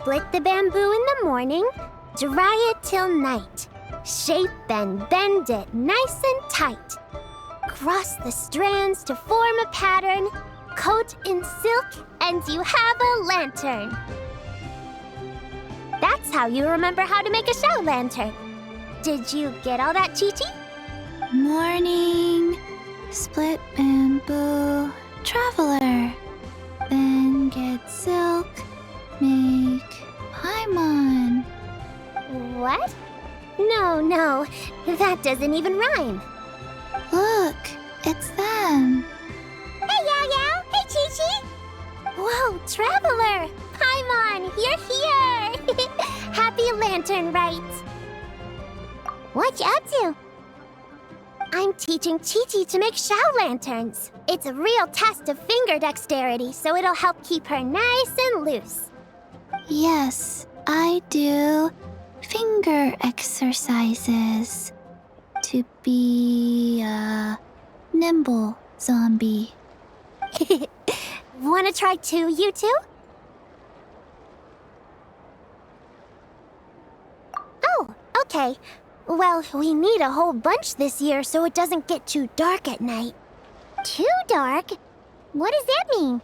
Split the bamboo in the morning, dry it till night. Shape and bend it nice and tight. Cross the strands to form a pattern, coat in silk, and you have a lantern. That's how you remember how to make a show lantern. Did you get all that, Chi-Chi? Morning, split bamboo, traveler. Then get silk, make paimon. What? No, that doesn't even rhyme. Look, it's them. Hey, Yao Yao! Hey, Chi-Chi! Whoa, Traveler! Paimon, you're here! Happy Lantern Rites! What you up to? I'm teaching Chi-Chi to make Shao lanterns. It's a real test of finger dexterity, so it'll help keep her nice and loose. Yes, I do finger exercises to be a nimble zombie. Wanna try too, you two? Oh, okay. Well, we need a whole bunch this year so it doesn't get too dark at night. Too dark? What does that mean?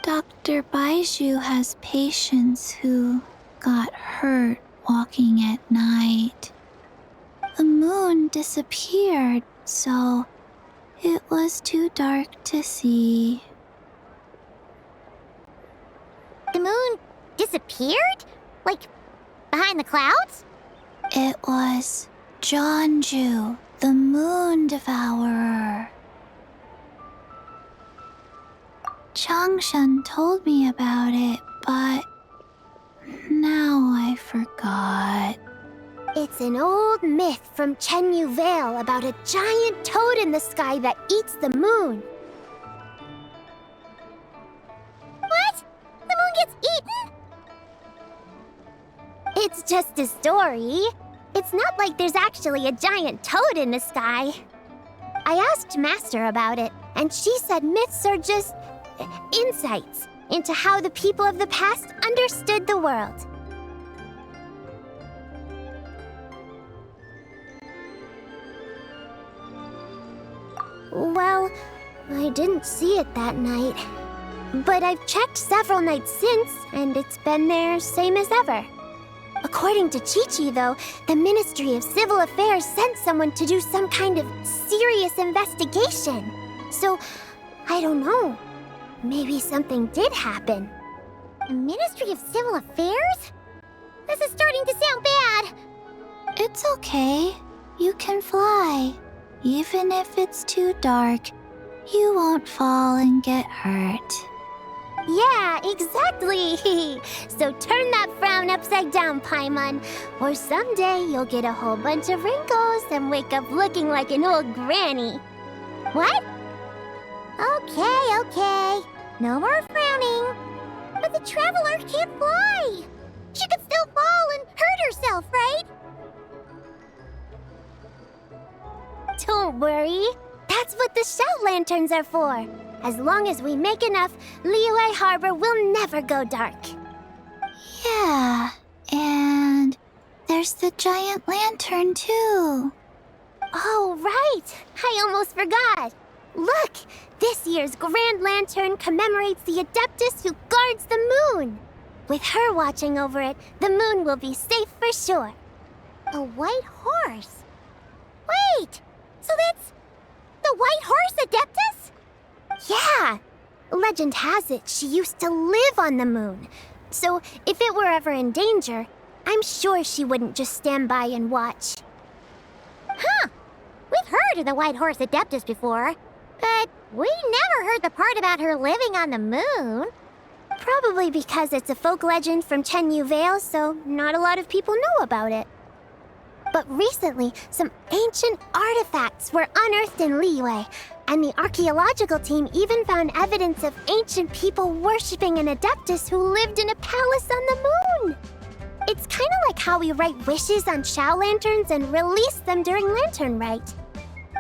Dr. Baiju has patients who got hurt walking at night. The moon disappeared, so it was too dark to see. The moon disappeared? Like, behind the clouds? It was Jeonju, the moon devourer. Changshan told me about it, but now I forgot. It's an old myth from Chenyu Vale about a giant toad in the sky that eats the moon. What? The moon gets eaten? It's just a story. It's not like there's actually a giant toad in the sky. I asked Master about it, and she said myths are just insights into how the people of the past understood the world. Well, I didn't see it that night. But I've checked several nights since, and it's been there same as ever. According to Chi-Chi, though, the Ministry of Civil Affairs sent someone to do some kind of serious investigation. So, I don't know. Maybe something did happen. The Ministry of Civil Affairs? This is starting to sound bad. It's okay. You can fly. Even if it's too dark, you won't fall and get hurt. Yeah, exactly. So turn that frown upside down, Paimon, or someday you'll get a whole bunch of wrinkles and wake up looking like an old granny. What? Okay. No more frowning. But the Traveler can't fly. She could still fall and hurt herself, right? Don't worry. That's what the Shao lanterns are for. As long as we make enough, Liyue Harbor will never go dark. Yeah, and there's the giant lantern too. Oh, right! I almost forgot. Look! This year's Grand Lantern commemorates the Adeptus who guards the moon. With her watching over it, the moon will be safe for sure. A white horse? Wait! So that's the White Horse Adeptus? Yeah! Legend has it she used to live on the moon. So if it were ever in danger, I'm sure she wouldn't just stand by and watch. Huh! We've heard of the White Horse Adeptus before, but we never heard the part about her living on the moon. Probably because it's a folk legend from Chenyu Vale, so not a lot of people know about it. But recently, some ancient artifacts were unearthed in Liyue, and the archaeological team even found evidence of ancient people worshipping an Adeptus who lived in a palace on the moon. It's kind of like how we write wishes on Shao lanterns and release them during Lantern Rite.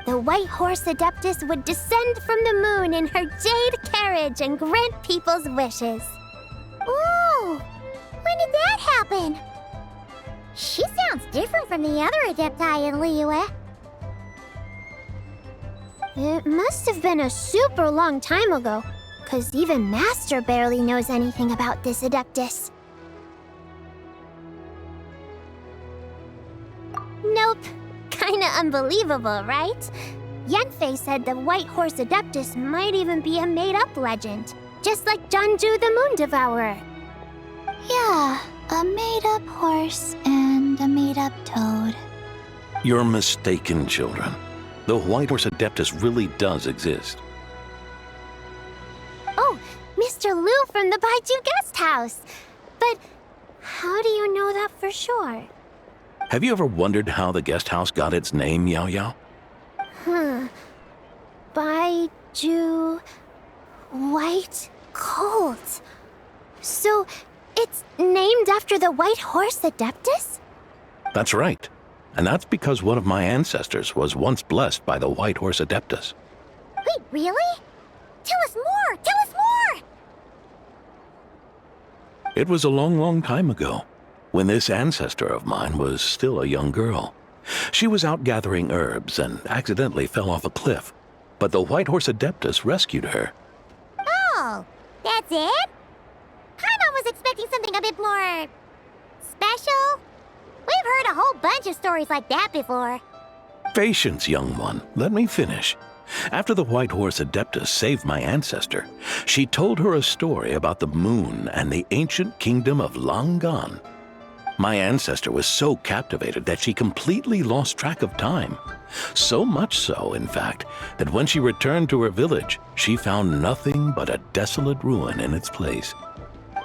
The White Horse Adeptus would descend from the moon in her jade carriage and grant people's wishes. Ooh! happen? She sounds different from the other Adepti in Liyue. It must have been a super long time ago, 'cause even Master barely knows anything about this Adeptus. Nope. Kinda unbelievable, right? Yanfei said the White Horse Adeptus might even be a made-up legend, just like Janju the Moon Devourer. Yeah, a made-up horse and a made-up toad. You're mistaken, children. The White Horse Adeptus really does exist. Oh, Mr. Liu from the Baiju Guest House. But how do you know that for sure? Have you ever wondered how the guest house got its name, Yao Yao? Baiju... White Colt. So, it's named after the White Horse Adeptus? That's right. And that's because one of my ancestors was once blessed by the White Horse Adeptus. Wait, really? Tell us more! Tell us more! It was a long, long time ago, when this ancestor of mine was still a young girl. She was out gathering herbs and accidentally fell off a cliff, but the White Horse Adeptus rescued her. Oh, that's it? Paimon was expecting something a bit more... special? We've heard a whole bunch of stories like that before. Patience, young one. Let me finish. After the White Horse Adeptus saved my ancestor, she told her a story about the moon and the ancient kingdom of Langan. My ancestor was so captivated that she completely lost track of time. So much so, in fact, that when she returned to her village, she found nothing but a desolate ruin in its place.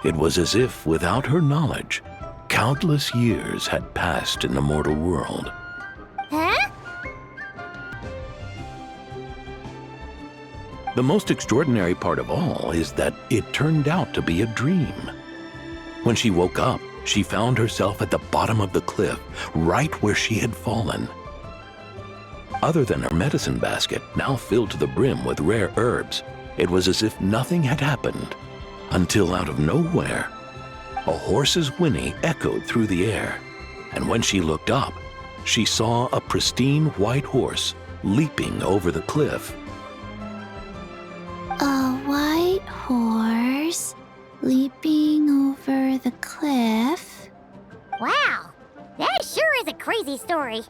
It was as if, without her knowledge, countless years had passed in the mortal world. Huh? The most extraordinary part of all is that it turned out to be a dream. When she woke up, she found herself at the bottom of the cliff, right where she had fallen. Other than her medicine basket, now filled to the brim with rare herbs, it was as if nothing had happened, until out of nowhere, a horse's whinny echoed through the air, and when she looked up, she saw a pristine white horse leaping over the cliff. A white horse leaping over the cliff? Wow, that sure is a crazy story.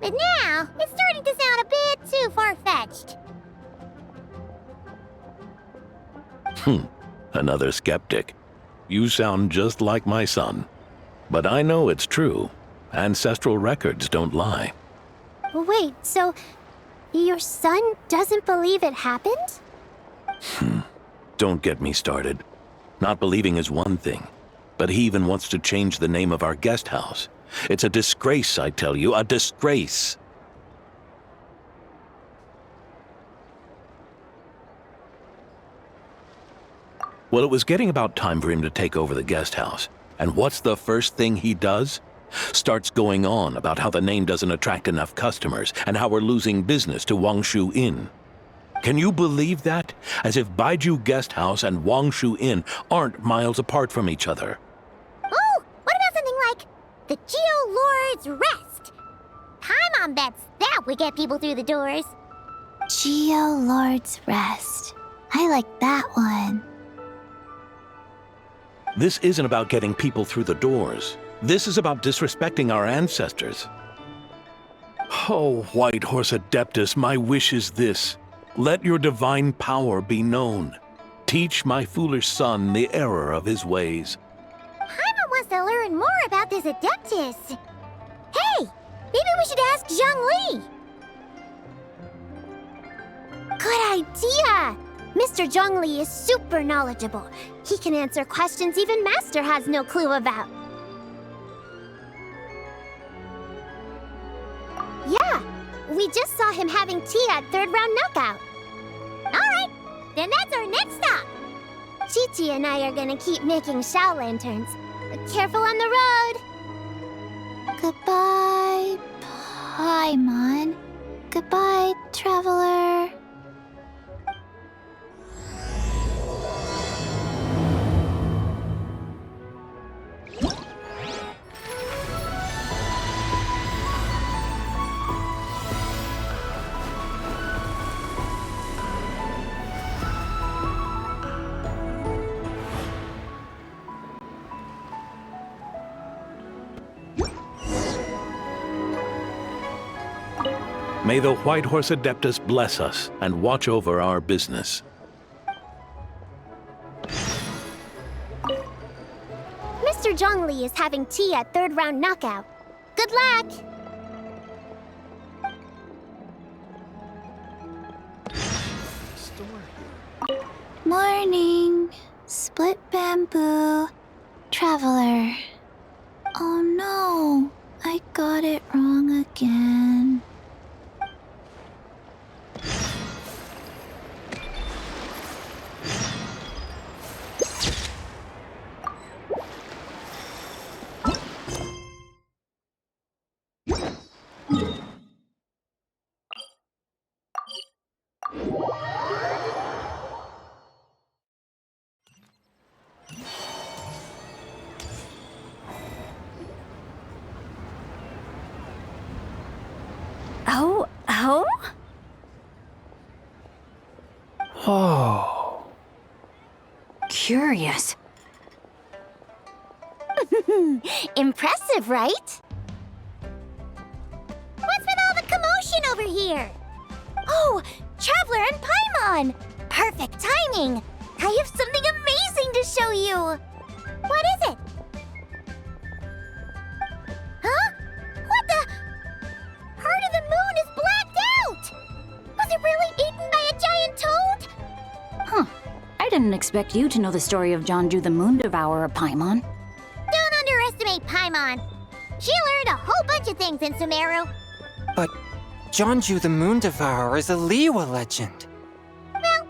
But now, it's starting to sound a bit too far-fetched. Another skeptic. You sound just like my son. But I know it's true. Ancestral records don't lie. Wait, so your son doesn't believe it happened? Don't get me started. Not believing is one thing, but he even wants to change the name of our guest house. It's a disgrace, I tell you, a disgrace. Well, it was getting about time for him to take over the guest house. And what's the first thing he does? Starts going on about how the name doesn't attract enough customers and how we're losing business to Wangshu Inn. Can you believe that? As if Baiju Guest House and Wangshu Inn aren't miles apart from each other. Oh, what about something like the Geo Lord's Rest? Paimon bets that would get people through the doors. Geo Lord's Rest. I like that one. This isn't about getting people through the doors. This is about disrespecting our ancestors. Oh, White Horse Adeptus, my wish is this. Let your divine power be known. Teach my foolish son the error of his ways. Paimon wants to learn more about this Adeptus. Hey, maybe we should ask Zhang Li. Good idea! Mr. Zhang Li is super knowledgeable. He can answer questions even Master has no clue about. Yeah, we just saw him having tea at third round knockout. Alright, then that's our next stop. Chi-Chi and I are gonna keep making Shao lanterns. But careful on the road. Goodbye, Paimon. Goodbye, traveler. May the White Horse Adeptus bless us and watch over our business. Mr. Zhongli is having tea at third round knockout. Good luck! Morning. Split bamboo. Traveler. Oh no. I got it wrong again. Oh? Oh. Curious. Impressive, right? What's with all the commotion over here? Oh, Traveler and Paimon! Perfect timing! I have something amazing to show you! What is it? Huh? What the? Part of the moon is blacked out! Was it really eaten by a giant toad? Huh. I didn't expect you to know the story of Jonju the Moon Devourer, Paimon. Don't underestimate Paimon. She learned a whole bunch of things in Sumeru. But Jonju the Moon Devourer is a Liyue legend. Well,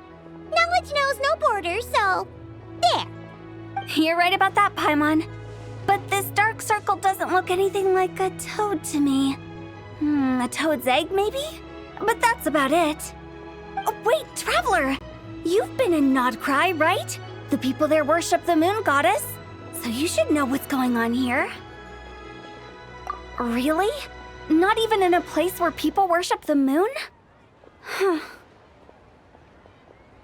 knowledge knows no borders, so there. You're right about that, Paimon. But this dark circle doesn't look anything like a toad to me. A toad's egg, maybe? But that's about it. Oh, wait, Traveler! You've been in Nodcry, right? The people there worship the moon goddess. So you should know what's going on here. Really? Not even in a place where people worship the moon? Huh.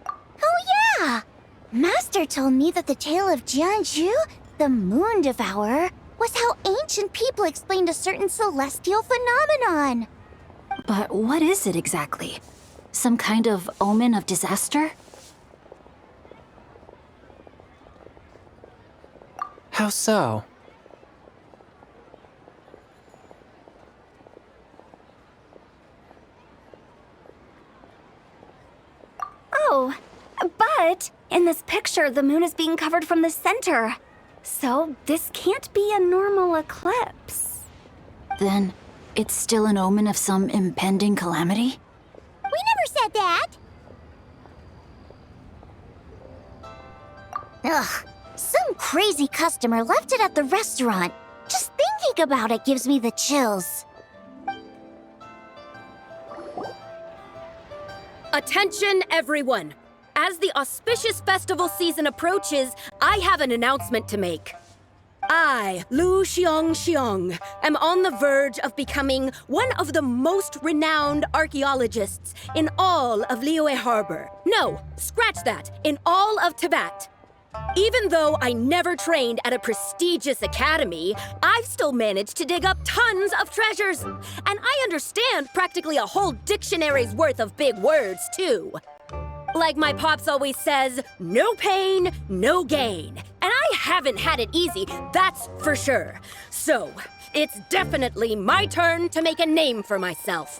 Oh yeah! Master told me that the tale of Jianzhu, the Moon Devourer, was how ancient people explained a certain celestial phenomenon. But what is it exactly? Some kind of omen of disaster? How so? Oh, but in this picture, the moon is being covered from the center. So this can't be a normal eclipse. Then it's still an omen of some impending calamity? We never said that! Ugh, some crazy customer left it at the restaurant. Just thinking about it gives me the chills. Attention, everyone! As the auspicious festival season approaches, I have an announcement to make. I, Lu Xiong, am on the verge of becoming one of the most renowned archaeologists in all of Liyue Harbor. No, scratch that, in all of Tibet. Even though I never trained at a prestigious academy, I've still managed to dig up tons of treasures. And I understand practically a whole dictionary's worth of big words, too. Like my pops always says, no pain, no gain. And I haven't had it easy, that's for sure. So, it's definitely my turn to make a name for myself.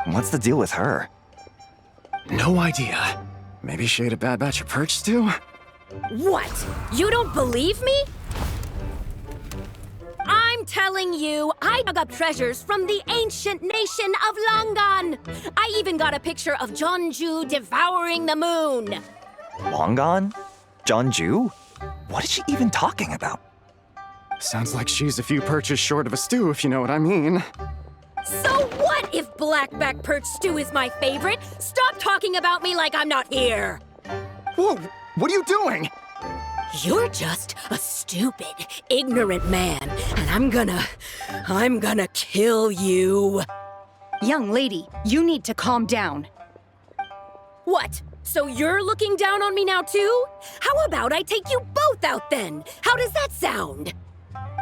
What's the deal with her? No idea. Maybe she ate a bad batch of perch stew? What? You don't believe me? I'm telling you, I dug up treasures from the ancient nation of Langan. I even got a picture of Jonju devouring the moon. Longon? Jonju? What is she even talking about? Sounds like she's a few perches short of a stew, if you know what I mean. So what if blackback perch stew is my favorite? Stop talking about me like I'm not here. Whoa, what are you doing? You're just a stupid, ignorant man, and I'm gonna kill you. Young lady, you need to calm down. What? So you're looking down on me now too? How about I take you both out then? How does that sound?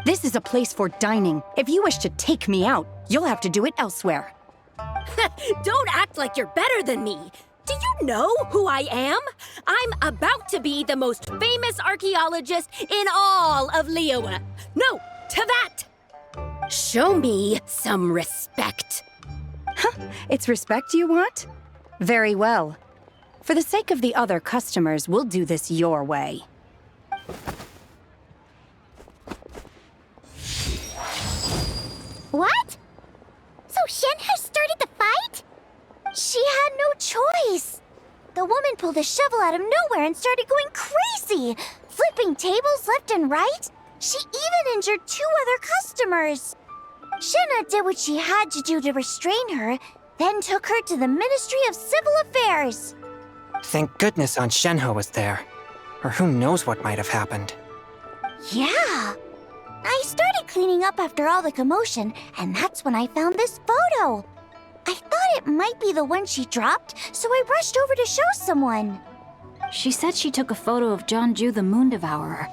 This is a place for dining. If you wish to take me out, you'll have to do it elsewhere. Don't act like you're better than me. Do you know who I am? I'm about to be the most famous archaeologist in all of Liyue. No, Tevat! Show me some respect. It's respect you want? Very well. For the sake of the other customers, we'll do this your way. What? So Shen has started the fight? She had no choice. The woman pulled a shovel out of nowhere and started going crazy, flipping tables left and right. She even injured 2 other customers. Shenna did what she had to do to restrain her, then took her to the Ministry of Civil Affairs. Thank goodness Aunt Shenhe was there. Or who knows what might have happened. Yeah. I started cleaning up after all the commotion, and that's when I found this photo. I thought it might be the one she dropped, so I rushed over to show someone. She said she took a photo of Jeonju the Moon Devourer.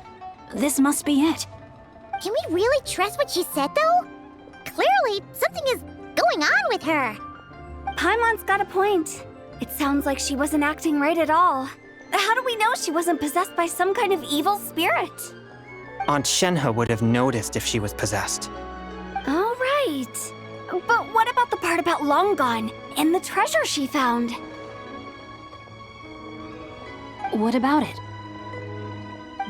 This must be it. Can we really trust what she said, though? Clearly, something is going on with her. Paimon's got a point. It sounds like she wasn't acting right at all. How do we know she wasn't possessed by some kind of evil spirit? Aunt Shenhe would have noticed if she was possessed. All right. But what about the part about Long Gone and the treasure she found? What about it?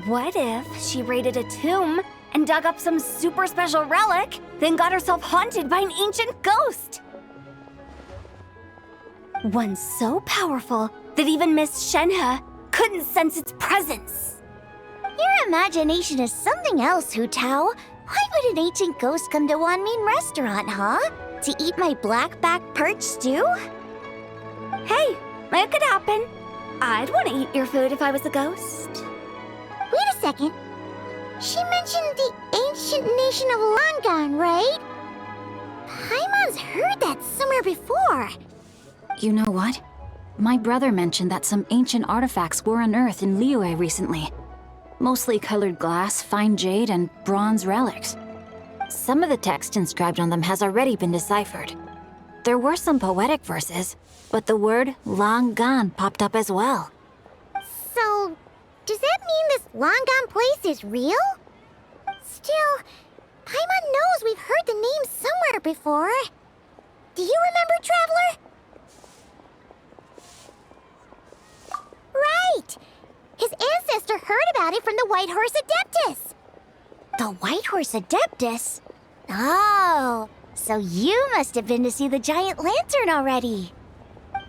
What if she raided a tomb and dug up some super special relic, then got herself haunted by an ancient ghost? One so powerful that even Miss Shenhe couldn't sense its presence. Your imagination is something else, Hu Tao. Why would an ancient ghost come to Wanmin Restaurant, huh? To eat my black-back perch stew? Hey, it could happen. I'd want to eat your food if I was a ghost. Wait a second. She mentioned the ancient nation of Langan, right? Paimon's heard that somewhere before. You know what? My brother mentioned that some ancient artifacts were unearthed in Liyue recently. Mostly colored glass, fine jade, and bronze relics. Some of the text inscribed on them has already been deciphered. There were some poetic verses, but the word Langan popped up as well. So, does that mean this Langan place is real? Still, Paimon knows we've heard the name somewhere before. Do you remember, Traveler? Right! His ancestor heard about it from the White Horse Adeptus. The White Horse Adeptus? Oh, so you must have been to see the giant lantern already.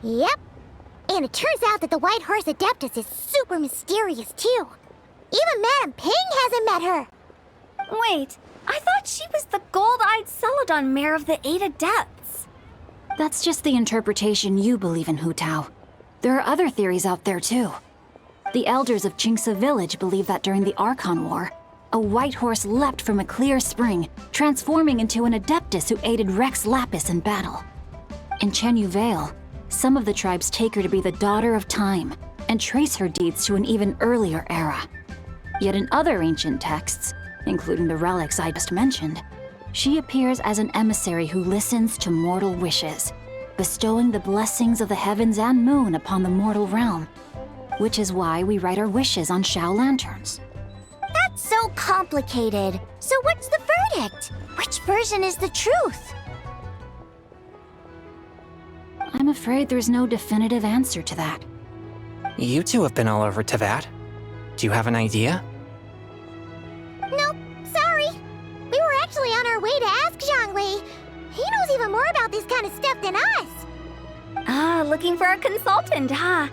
Yep. And it turns out that the White Horse Adeptus is super mysterious, too. Even Madame Ping hasn't met her. Wait, I thought she was the gold-eyed Celadon mare of the 8 Adepts. That's just the interpretation you believe in, Hu Tao. There are other theories out there, too. The elders of Qingce village believe that during the Archon War, a white horse leapt from a clear spring, transforming into an Adeptus who aided Rex Lapis in battle. In Chenyu Vale, some of the tribes take her to be the daughter of time and trace her deeds to an even earlier era. Yet in other ancient texts, including the relics I just mentioned, she appears as an emissary who listens to mortal wishes, bestowing the blessings of the heavens and moon upon the mortal realm, which is why we write our wishes on Xiao lanterns. That's so complicated. So what's the verdict? Which version is the truth? I'm afraid there's no definitive answer to that. You two have been all over Tevat. Do you have an idea? Nope, sorry. We were actually on our way to ask Zhongli. He knows even more about this kind of stuff than us. Ah, looking for a consultant, huh?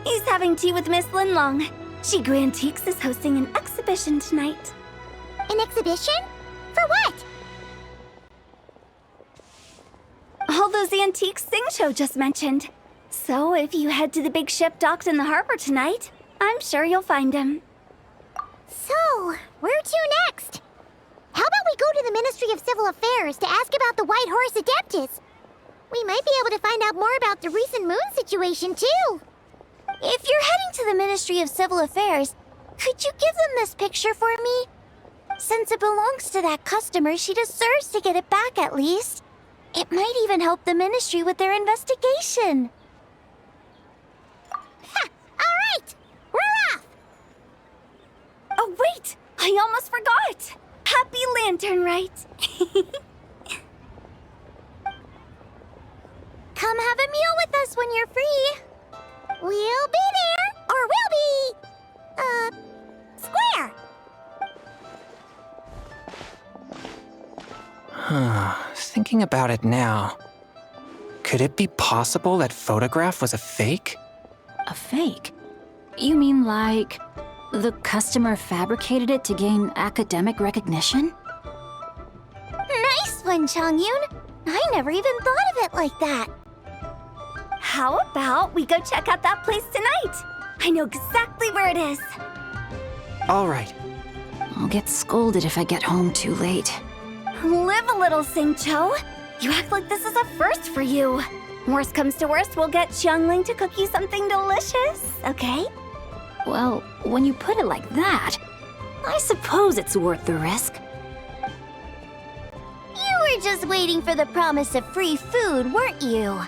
He's having tea with Miss Linlong. Shigu Antiques is hosting an exhibition tonight. An exhibition? For what? All those antiques Sing just mentioned. So if you head to the big ship docked in the harbor tonight, I'm sure you'll find him. So, where to next? How about we go to the Ministry of Civil Affairs to ask about the White Horse Adeptus? We might be able to find out more about the recent moon situation, too. If you're heading to the Ministry of Civil Affairs, could you give them this picture for me? Since it belongs to that customer, she deserves to get it back at least. It might even help the Ministry with their investigation. Ha! All right! We're off! Oh, wait! I almost forgot! Happy Lanternlit! Come have a meal with us when you're free. We'll be there, or we'll be... square. Thinking about it now, could it be possible that photograph was a fake? A fake? You mean like the customer fabricated it to gain academic recognition? Nice one, Chongyun. I never even thought of it like that. How about we go check out that place tonight? I know exactly where it is. All right. I'll get scolded if I get home too late. Live a little, Singcho. You act like this is a first for you. Worst comes to worst, we'll get Xiangling to cook you something delicious, okay? Well, when you put it like that, I suppose it's worth the risk. You were just waiting for the promise of free food, weren't you?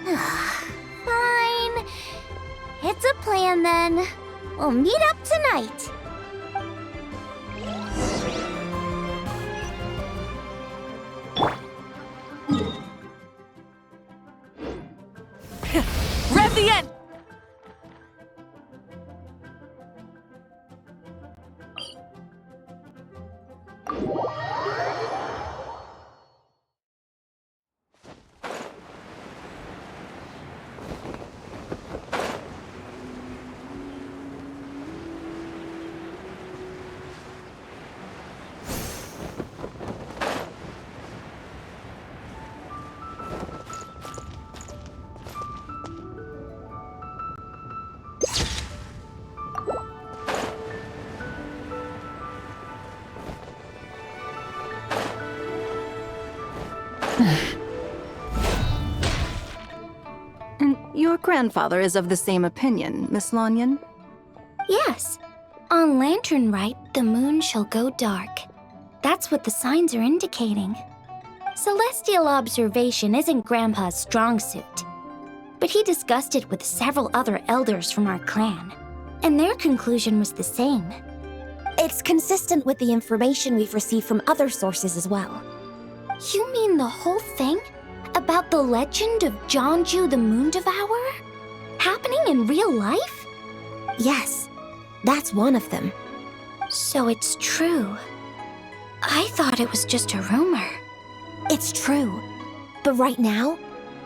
Fine. It's a plan then. We'll meet up tonight. Rev the end! And your grandfather is of the same opinion, Miss Lanyan? Yes. On Lanternlit, the moon shall go dark. That's what the signs are indicating. Celestial observation isn't Grandpa's strong suit. But he discussed it with several other elders from our clan, and their conclusion was the same. It's consistent with the information we've received from other sources as well. You mean the whole thing? About the legend of Jeonju the Moon Devourer? Happening in real life? Yes, that's one of them. So it's true. I thought it was just a rumor. It's true. But right now,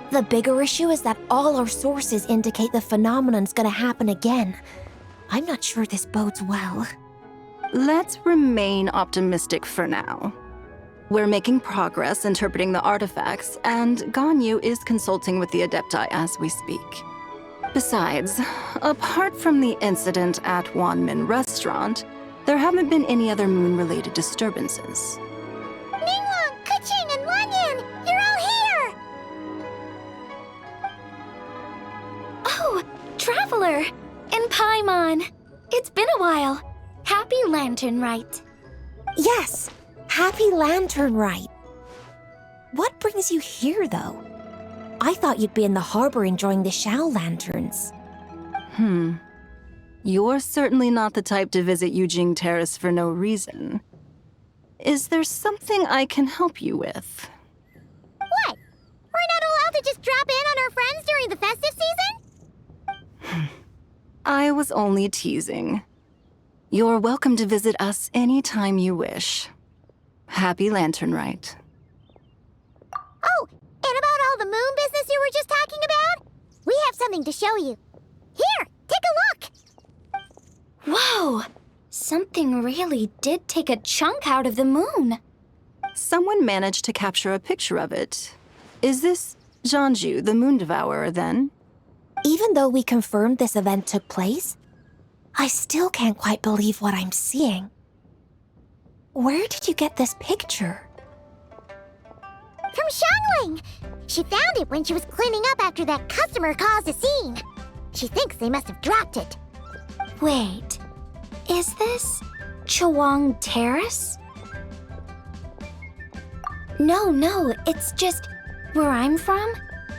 the bigger issue is that all our sources indicate the phenomenon's gonna happen again. I'm not sure this bodes well. Let's remain optimistic for now. We're making progress interpreting the artifacts, and Ganyu is consulting with the Adepti as we speak. Besides, apart from the incident at Wanmin Restaurant, there haven't been any other moon-related disturbances. Ningguang, Keqing, and Lanyan, you're all here! Oh, Traveler! And Paimon. It's been a while. Happy Lanternlit. Yes, happy Lanternlit. What brings you here, though? I thought you'd be in the harbor enjoying the Shao lanterns. You're certainly not the type to visit Yujing Terrace for no reason. Is there something I can help you with? What? We're not allowed to just drop in on our friends during the festive season? I was only teasing. You're welcome to visit us anytime you wish. Happy Lanternlit. Oh, and about all the moon business you were just talking about? We have something to show you. Here, take a look! Whoa! Something really did take a chunk out of the moon. Someone managed to capture a picture of it. Is this Jeonju, the Moon Devourer, then? Even though we confirmed this event took place, I still can't quite believe what I'm seeing. Where did you get this picture? From Xiangling! She found it when she was cleaning up after that customer caused a scene. She thinks they must have dropped it. Wait, is this Chawang Terrace? No, it's just where I'm from.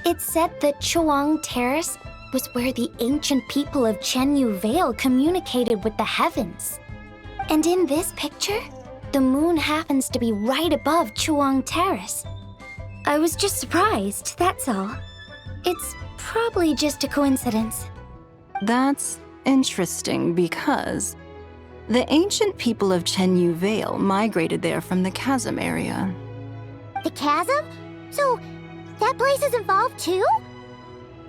It's said that Chuang Terrace was where the ancient people of Chenyu Vale communicated with the heavens. And in this picture, the moon happens to be right above Chuang Terrace. I was just surprised, that's all. It's probably just a coincidence. That's interesting because the ancient people of Chenyu Vale migrated there from the chasm area. The chasm? So, that place is involved too?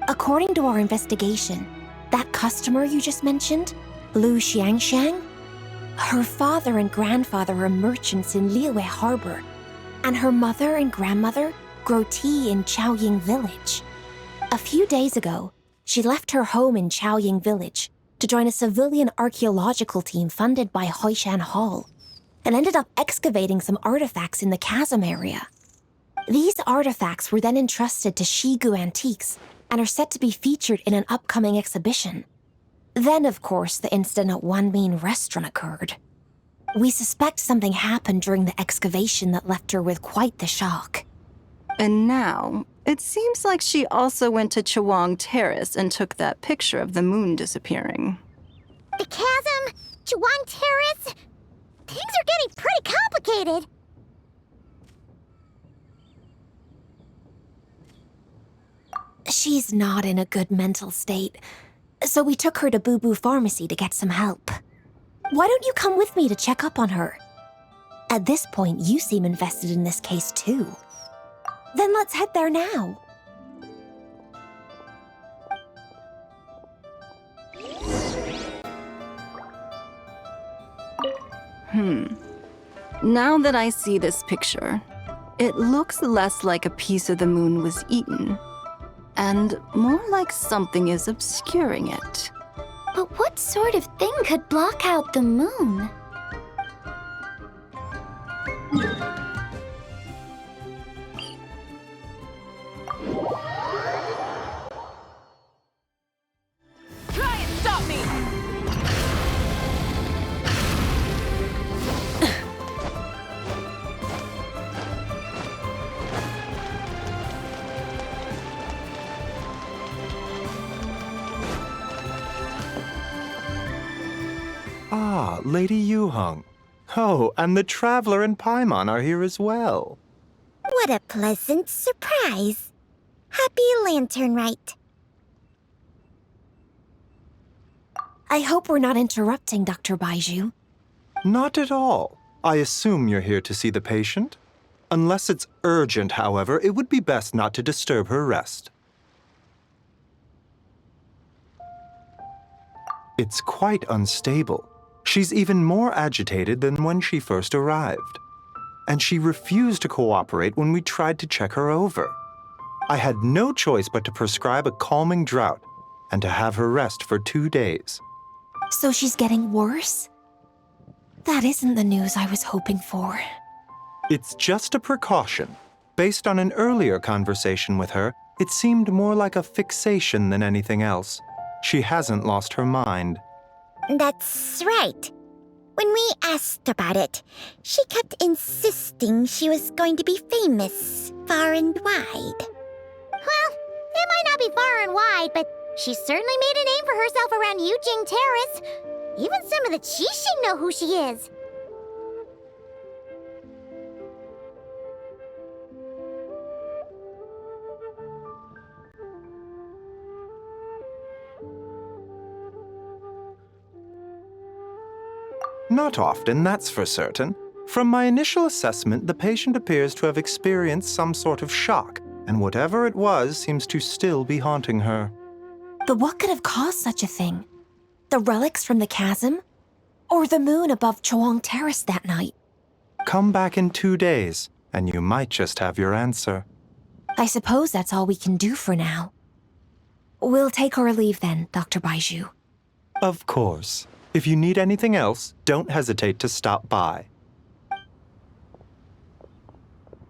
According to our investigation, that customer you just mentioned, Lu Xiangxiang, her father and grandfather are merchants in Liyue Harbor, and her mother and grandmother grow tea in Chaoying Village. A few days ago, she left her home in Chaoying Village to join a civilian archaeological team funded by Hoishan Hall, and ended up excavating some artifacts in the chasm area. These artifacts were then entrusted to Shigu Antiques and are set to be featured in an upcoming exhibition. Then, of course, the incident at Wanmin Restaurant occurred. We suspect something happened during the excavation that left her with quite the shock. And now, it seems like she also went to Chuang Terrace and took that picture of the moon disappearing. The chasm? Chuang Terrace? Things are getting pretty complicated. She's not in a good mental state, so we took her to Boo Boo Pharmacy to get some help. Why don't you come with me to check up on her? At this point, you seem invested in this case too. Then let's head there now. Now that I see this picture, it looks less like a piece of the moon was eaten, and more like something is obscuring it. But what sort of thing could block out the moon? Try and stop me! Ah, Lady Yuheng. Oh, and the Traveler and Paimon are here as well. What a pleasant surprise. Happy Lanternlit. I hope we're not interrupting, Dr. Baiju. Not at all. I assume you're here to see the patient? Unless it's urgent, however, it would be best not to disturb her rest. It's quite unstable. She's even more agitated than when she first arrived. And she refused to cooperate when we tried to check her over. I had no choice but to prescribe a calming draught and to have her rest for 2 days. So she's getting worse? That isn't the news I was hoping for. It's just a precaution. Based on an earlier conversation with her, it seemed more like a fixation than anything else. She hasn't lost her mind. That's right. When we asked about it, she kept insisting she was going to be famous far and wide. Well, it might not be far and wide, but she certainly made a name for herself around Yujing Terrace. Even some of the Qixing know who she is. Not often, that's for certain. From my initial assessment, the patient appears to have experienced some sort of shock, and whatever it was seems to still be haunting her. But what could have caused such a thing? The relics from the chasm? Or the moon above Chuang Terrace that night? Come back in 2 days, and you might just have your answer. I suppose that's all we can do for now. We'll take our leave then, Dr. Baiju. Of course. If you need anything else, don't hesitate to stop by.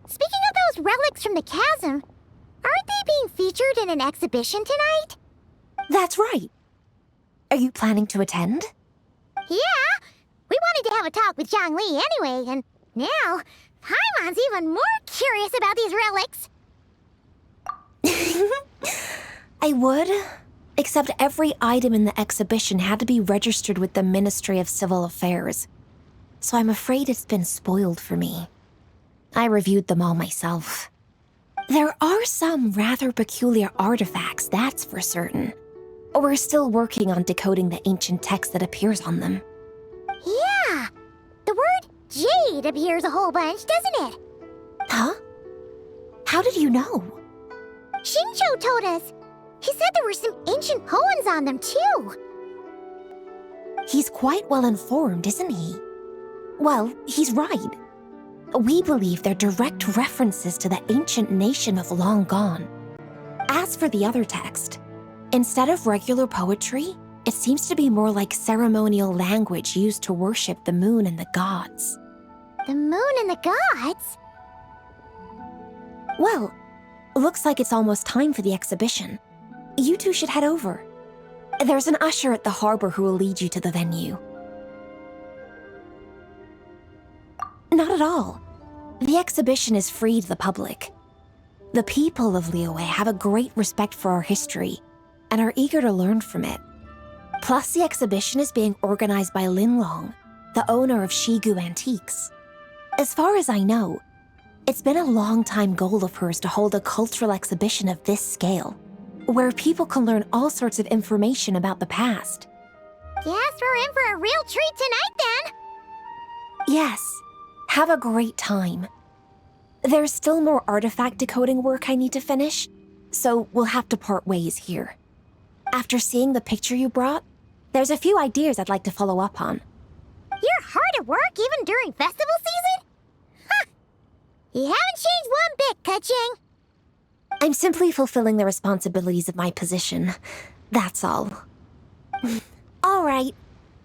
Speaking of those relics from the chasm, aren't they being featured in an exhibition tonight? That's right. Are you planning to attend? Yeah! We wanted to have a talk with Zhang Li anyway, and now Paimon's even more curious about these relics. I would, except every item in the exhibition had to be registered with the Ministry of Civil Affairs. So I'm afraid it's been spoiled for me. I reviewed them all myself. There are some rather peculiar artifacts, that's for certain. We're still working on decoding the ancient text that appears on them. Yeah, the word jade appears a whole bunch, doesn't it? Huh? How did you know? Shincho told us. He said there were some ancient poems on them, too. He's quite well informed, isn't he? Well, he's right. We believe they're direct references to the ancient nation of long gone. As for the other text, instead of regular poetry, it seems to be more like ceremonial language used to worship the moon and the gods. The moon and the gods? Well, looks like it's almost time for the exhibition. You two should head over. There's an usher at the harbor who will lead you to the venue. Not at all. The exhibition is free to the public. The people of Liyue have a great respect for our history and are eager to learn from it. Plus, the exhibition is being organized by Linlong, the owner of Shigu Antiques. As far as I know, it's been a long-time goal of hers to hold a cultural exhibition of this scale, where people can learn all sorts of information about the past. Guess we're in for a real treat tonight, then. Yes, have a great time. There's still more artifact decoding work I need to finish, so we'll have to part ways here. After seeing the picture you brought, there's a few ideas I'd like to follow up on. You're hard at work even during festival season? Huh. You haven't changed one bit, Ka-Ching. I'm simply fulfilling the responsibilities of my position. That's all. All right,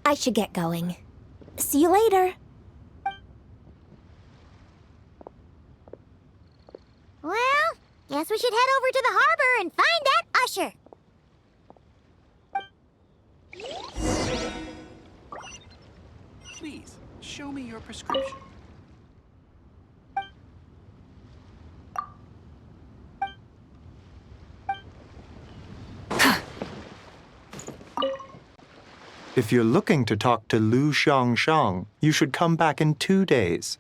I should get going. See you later. Well, guess we should head over to the harbor and find that usher. Please, show me your prescription. If you're looking to talk to Lu Xiangshang, you should come back in 2 days.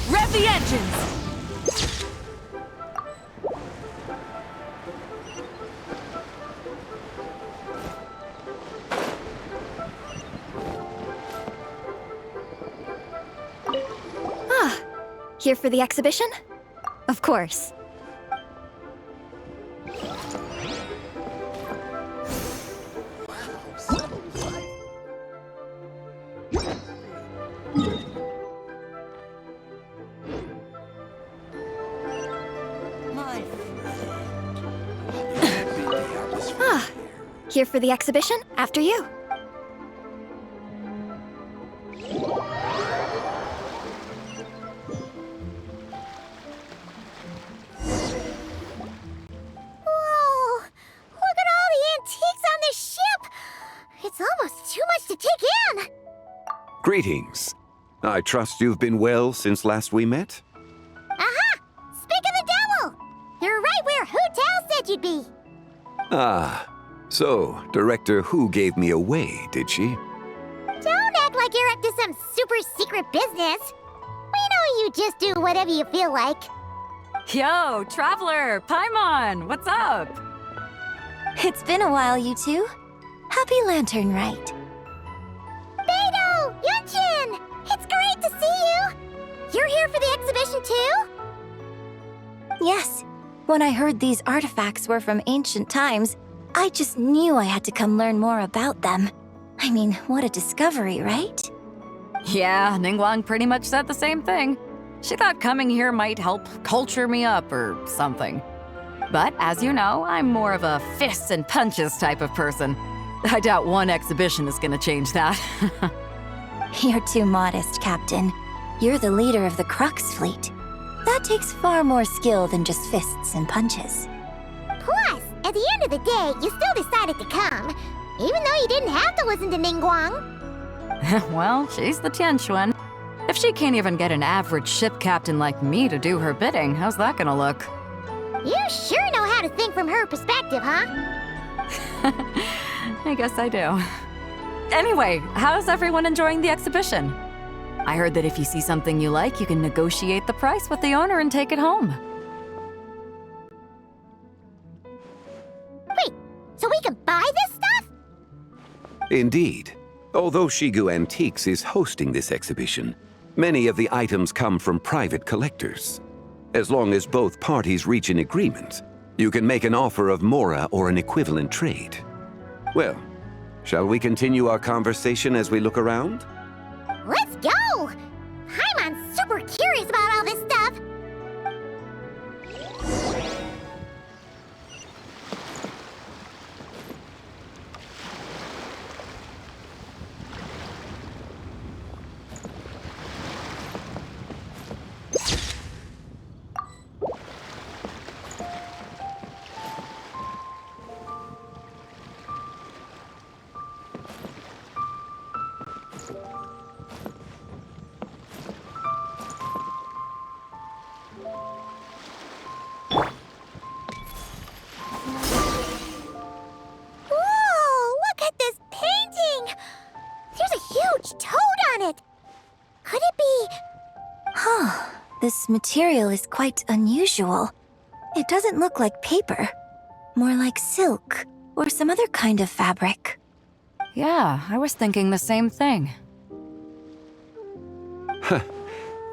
Rev the engines! Here for the exhibition? Of course. Here for the exhibition? After you. Whoa! Look at all the antiques on this ship! It's almost too much to take in! Greetings. I trust you've been well since last we met? Aha! Speak of the devil! You're right where Hu Tao said you'd be! Ah, so Director Hu gave me away, did she? Don't act like you're up to some super secret business! We know you just do whatever you feel like. Yo, Traveler! Paimon! What's up? It's been a while, you two. Happy Lanternlit. Beidou! Yunchin! It's great to see you! You're here for the exhibition too? Yes. When I heard these artifacts were from ancient times, I just knew I had to come learn more about them. I mean, what a discovery, right? Yeah, Ningguang pretty much said the same thing. She thought coming here might help culture me up or something. But as you know, I'm more of a fists and punches type of person. I doubt one exhibition is gonna change that. You're too modest, Captain. You're the leader of the Crux fleet. That takes far more skill than just fists and punches. Plus, At the end of the day, you still decided to come, even though you didn't have to listen to Ningguang. Well, she's the Tianquan. If she can't even get an average ship captain like me to do her bidding, how's that gonna look? You sure know how to think from her perspective, huh? I guess I do. Anyway, how's everyone enjoying the exhibition? I heard that if you see something you like, you can negotiate the price with the owner and take it home. Wait, so we can buy this stuff? Indeed. Although Shigu Antiques is hosting this exhibition, many of the items come from private collectors. As long as both parties reach an agreement, you can make an offer of mora or an equivalent trade. Well, shall we continue our conversation as we look around? Let's go! Paimon's super curious about all this stuff. This material is quite unusual. It doesn't look like paper. More like silk or some other kind of fabric. Yeah, I was thinking the same thing.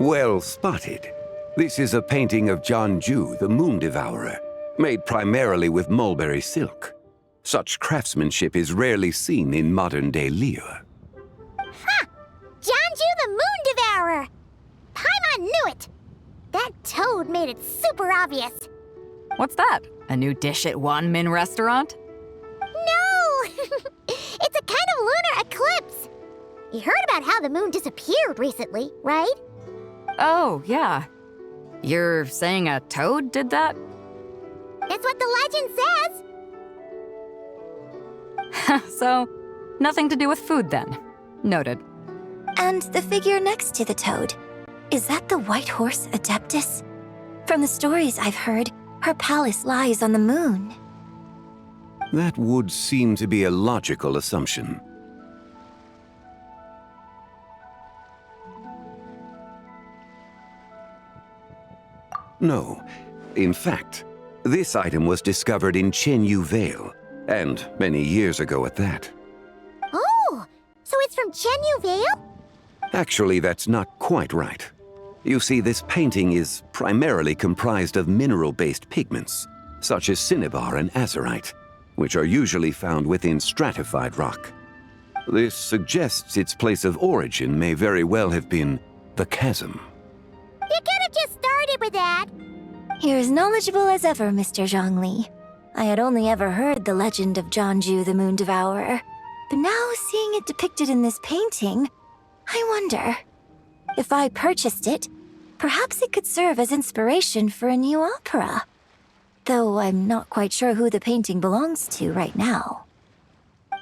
Well spotted. This is a painting of Jianju, the Moon Devourer, made primarily with mulberry silk. Such craftsmanship is rarely seen in modern-day Liyue. Ha! Jianju the Moon Devourer! Paimon knew it! That toad made it super obvious. What's that? A new dish at Wanmin restaurant? No! It's a kind of lunar eclipse. You heard about how the moon disappeared recently, right? Oh, yeah. You're saying a toad did that? It's what the legend says. So, nothing to do with food then. Noted. And the figure next to the toad. Is that the White Horse Adeptus? From the stories I've heard, her palace lies on the moon. That would seem to be a logical assumption. No. In fact, this item was discovered in Chenyu Vale, and many years ago at that. Oh, so it's from Chenyu Vale? Actually, that's not quite right. You see, this painting is primarily comprised of mineral-based pigments, such as cinnabar and azurite, which are usually found within stratified rock. This suggests its place of origin may very well have been the chasm. You could have just started with that. You're as knowledgeable as ever, Mr. Zhongli. I had only ever heard the legend of Jianju the Moon Devourer, but now seeing it depicted in this painting, I wonder, if I purchased it, perhaps it could serve as inspiration for a new opera. Though I'm not quite sure who the painting belongs to right now.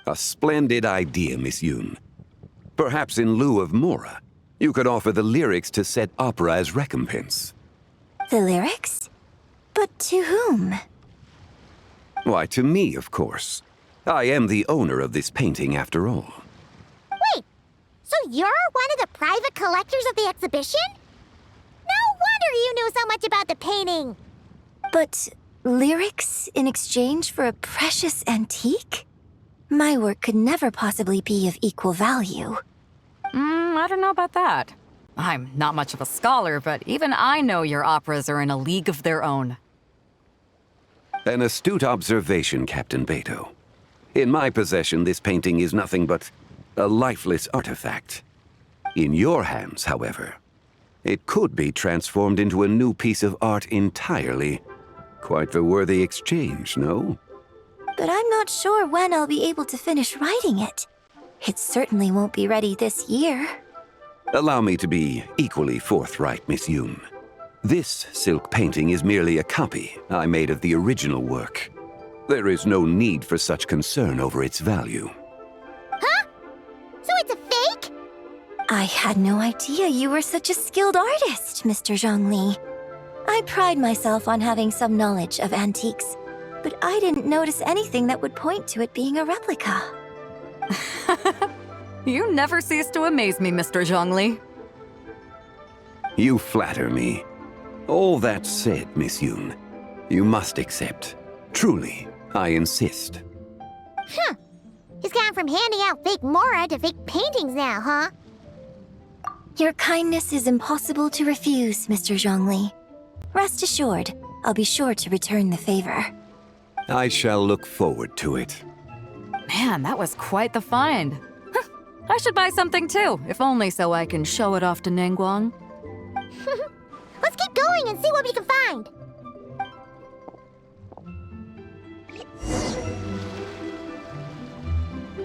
A splendid idea, Miss Yoon. Perhaps in lieu of mora, you could offer the lyrics to said opera as recompense. The lyrics? But to whom? Why, to me, of course. I am the owner of this painting, after all. Wait, so you're one of the private collectors of the exhibition? No wonder you knew so much about the painting. But lyrics in exchange for a precious antique? My work could never possibly be of equal value. I don't know about that. I'm not much of a scholar, but even I know your operas are in a league of their own. An astute observation, Captain Beto. In my possession, this painting is nothing but a lifeless artifact. In your hands, however, it could be transformed into a new piece of art entirely. Quite the worthy exchange, no? But I'm not sure when I'll be able to finish writing it. It certainly won't be ready this year. Allow me to be equally forthright, Miss Yoon. This silk painting is merely a copy I made of the original work. There is no need for such concern over its value. Huh? So it's a fake? I had no idea you were such a skilled artist, Mr. Zhongli. I pride myself on having some knowledge of antiques, but I didn't notice anything that would point to it being a replica. You never cease to amaze me, Mr. Zhongli. You flatter me. All that said, Miss Yoon, you must accept. Truly, I insist. Huh. He's gone from handing out fake Mora to fake paintings now, huh? Your kindness is impossible to refuse, Mr. Zhongli. Rest assured, I'll be sure to return the favor. I shall look forward to it. Man, that was quite the find. I should buy something too, if only so I can show it off to Ningguang. Let's keep going and see what we can find.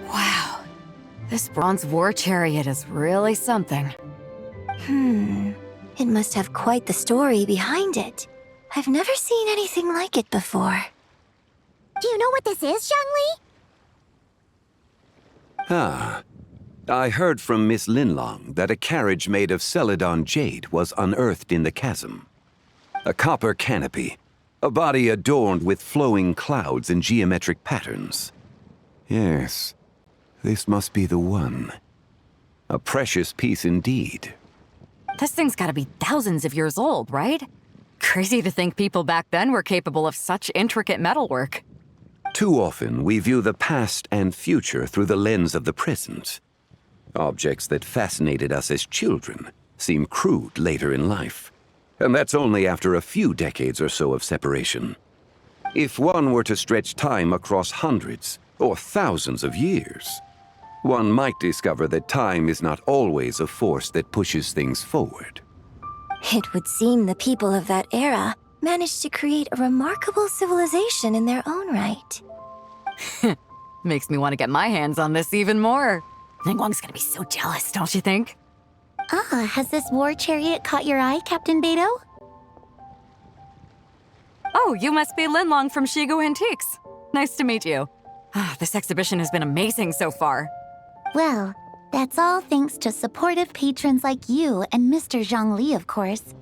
Wow, this bronze war chariot is really something. It must have quite the story behind it. I've never seen anything like it before. Do you know what this is, Zhongli? Ah, I heard from Miss Linlong that a carriage made of Celadon jade was unearthed in the chasm. A copper canopy, a body adorned with flowing clouds and geometric patterns. Yes, this must be the one. A precious piece indeed. This thing's gotta be thousands of years old, right? Crazy to think people back then were capable of such intricate metalwork. Too often, we view the past and future through the lens of the present. Objects that fascinated us as children seem crude later in life. And that's only after a few decades or so of separation. If one were to stretch time across hundreds or thousands of years, one might discover that time is not always a force that pushes things forward. It would seem the people of that era managed to create a remarkable civilization in their own right. Makes me want to get my hands on this even more. Ningguang's gonna be so jealous, don't you think? Has this war chariot caught your eye, Captain Beidou? Oh, you must be Linlong from Shigu Antiques. Nice to meet you. This exhibition has been amazing so far. Well, that's all thanks to supportive patrons like you and Mr. Zhongli, of course.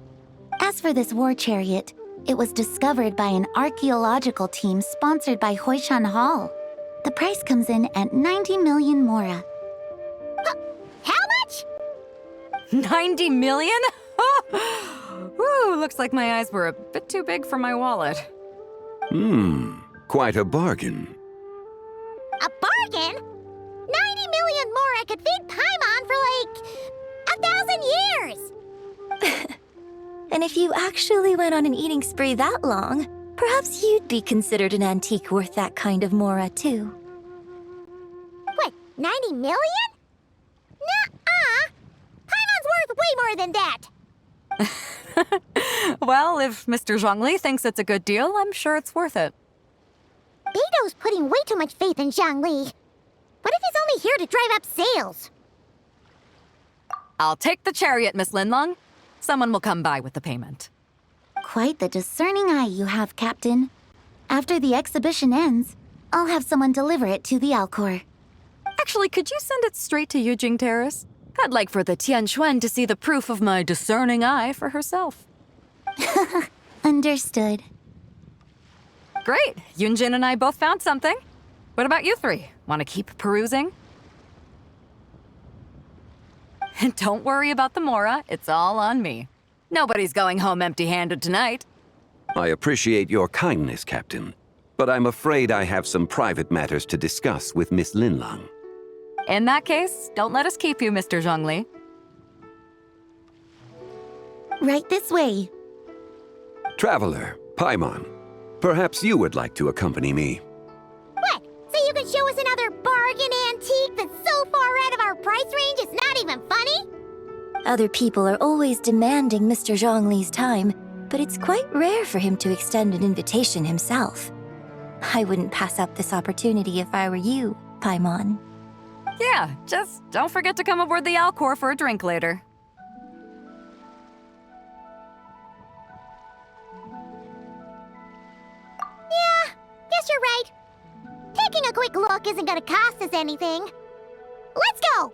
As for this war chariot, it was discovered by an archaeological team sponsored by Hoishan Hall. The price comes in at 90 million Mora. How much? 90 million? Woo, looks like my eyes were a bit too big for my wallet. Quite a bargain. A bargain? 90 million Mora could feed Paimon for like 1,000 years! And if you actually went on an eating spree that long, perhaps you'd be considered an antique worth that kind of Mora, too. What, 90 million? Nuh-uh! Paimon's worth way more than that! Well, if Mr. Zhongli thinks it's a good deal, I'm sure it's worth it. Beidou's putting way too much faith in Zhongli. What if he's only here to drive up sales? I'll take the chariot, Miss Linlong. Someone will come by with the payment. Quite the discerning eye you have, Captain. After the exhibition ends, I'll have someone deliver it to the Alcor. Actually, could you send it straight to Yujing Terrace? I'd like for the Tianquan to see the proof of my discerning eye for herself. Understood. Great! Yunjin and I both found something. What about you three? Want to keep perusing? Don't worry about the Mora, it's all on me. Nobody's going home empty-handed tonight. I appreciate your kindness, Captain, but I'm afraid I have some private matters to discuss with Miss Linlong. In that case, don't let us keep you, Mr. Zhongli. Right this way. Traveler, Paimon, perhaps you would like to accompany me. What? So you can show us another bargain antique that's so far out of our price range it's not even funny? Other people are always demanding Mr. Zhongli's time, but it's quite rare for him to extend an invitation himself. I wouldn't pass up this opportunity if I were you, Paimon. Yeah, just don't forget to come aboard the Alcor for a drink later. Yeah, guess you're right. isn't gonna cost us anything. Let's go!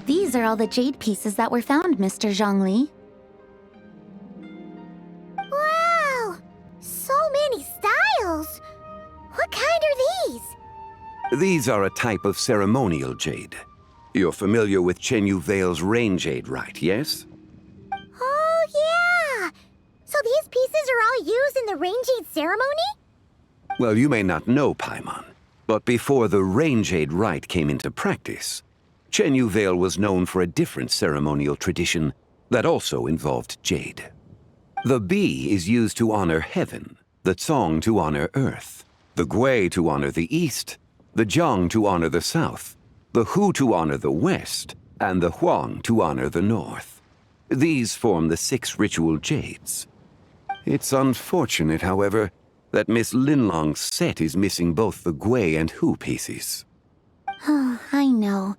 These are all the jade pieces that were found, Mr. Zhongli. Wow! So many styles! What kind are these? These are a type of ceremonial jade. You're familiar with Chenyu Vale's rain jade, right, yes? Oh, yeah! So these pieces are all used in the rain jade ceremony? Well, you may not know, Paimon, but before the rain jade rite came into practice, Chenyu Vale was known for a different ceremonial tradition that also involved jade. The bee is used to honor heaven, the Tsong to honor earth, the Gui to honor the east, the Jiang to honor the south, the Hu to honor the west, and the Huang to honor the north. These form the 6 ritual jades. It's unfortunate, however, that Miss Linlong's set is missing both the Gui and Hu pieces. Oh, I know.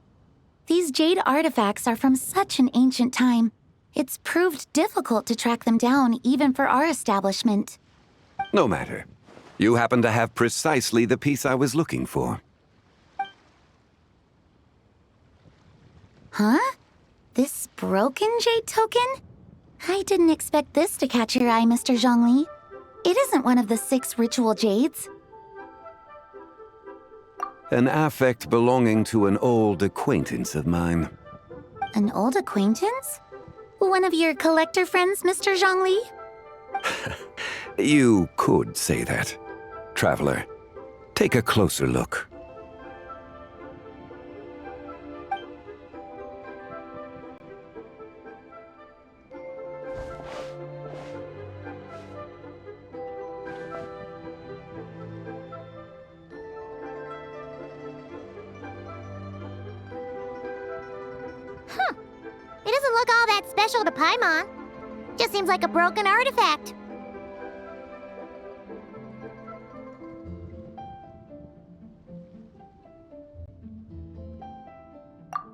These jade artifacts are from such an ancient time. It's proved difficult to track them down, even for our establishment. No matter. You happen to have precisely the piece I was looking for. Huh? This broken jade token? I didn't expect this to catch your eye, Mr. Zhongli. It isn't one of the 6 ritual jades. An affect belonging to an old acquaintance of mine. An old acquaintance? One of your collector friends, Mr. Zhongli? You could say that. Traveler, take a closer look. It doesn't look all that special to Paimon. Just seems like a broken artifact.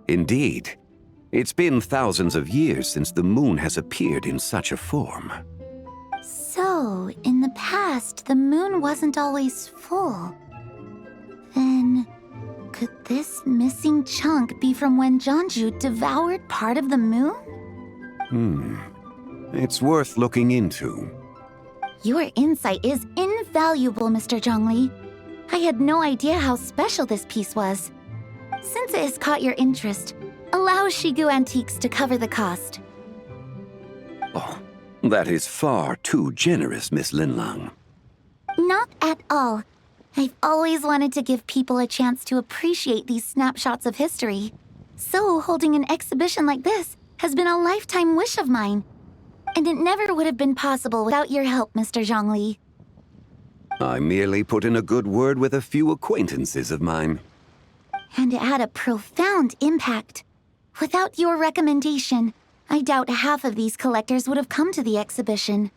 Indeed. It's been thousands of years since the moon has appeared in such a form. So, in the past, the moon wasn't always full. Then, could this missing chunk be from when Jianzhu devoured part of the moon? It's worth looking into. Your insight is invaluable, Mr. Zhongli. I had no idea how special this piece was. Since it has caught your interest, allow Shigu Antiques to cover the cost. Oh, that is far too generous, Miss Linlang. Not at all. I've always wanted to give people a chance to appreciate these snapshots of history. So holding an exhibition like this has been a lifetime wish of mine. And it never would have been possible without your help, Mr. Zhongli. I merely put in a good word with a few acquaintances of mine. And it had a profound impact. Without your recommendation, I doubt half of these collectors would have come to the exhibition.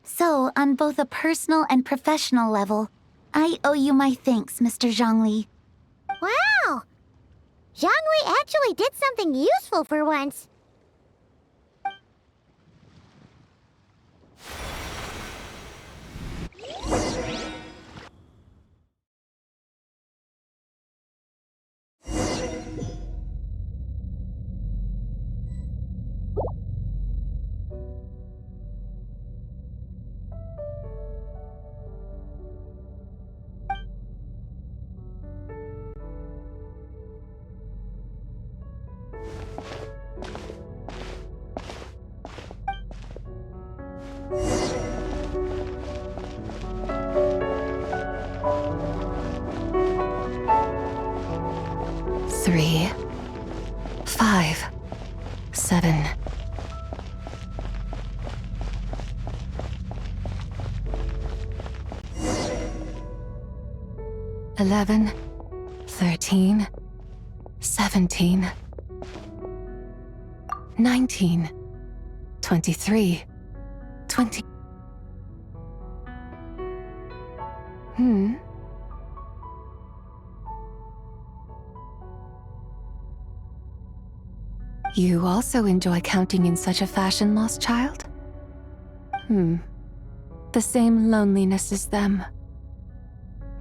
So, on both a personal and professional level, I owe you my thanks, Mr. Zhongli. Wow! Zhongli actually did something useful for once. Three, 5, 7. $11, 13, 17, 19, 23, 20. You also enjoy counting in such a fashion, lost child? The same loneliness as them.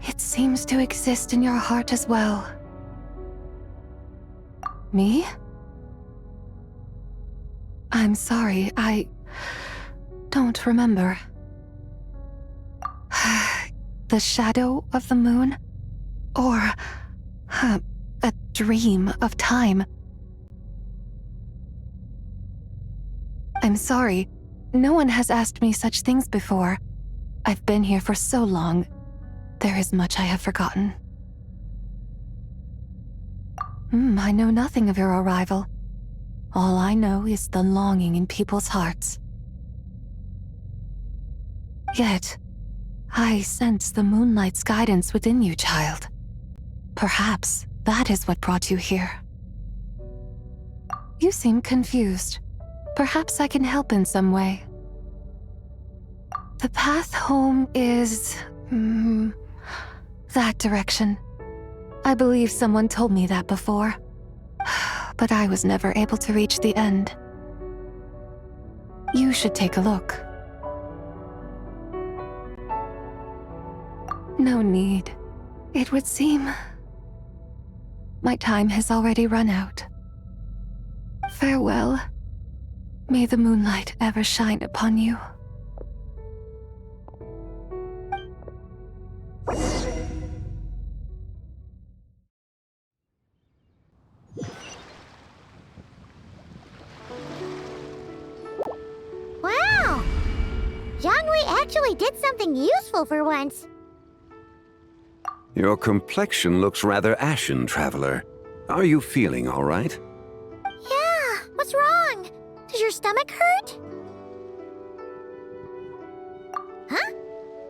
It seems to exist in your heart as well. Me? I'm sorry, I don't remember. The shadow of the moon? Or a dream of time? I'm sorry. No one has asked me such things before. I've been here for so long. There is much I have forgotten. I know nothing of your arrival. All I know is the longing in people's hearts. Yet, I sense the moonlight's guidance within you, child. Perhaps that is what brought you here. You seem confused. Perhaps I can help in some way. The path home is... that direction. I believe someone told me that before, but I was never able to reach the end. You should take a look. No need. It would seem my time has already run out. Farewell. May the moonlight ever shine upon you. Wow! Zhongli actually did something useful for once. Your complexion looks rather ashen, traveler. Are you feeling all right? Yeah, what's wrong? Does your stomach hurt? Huh?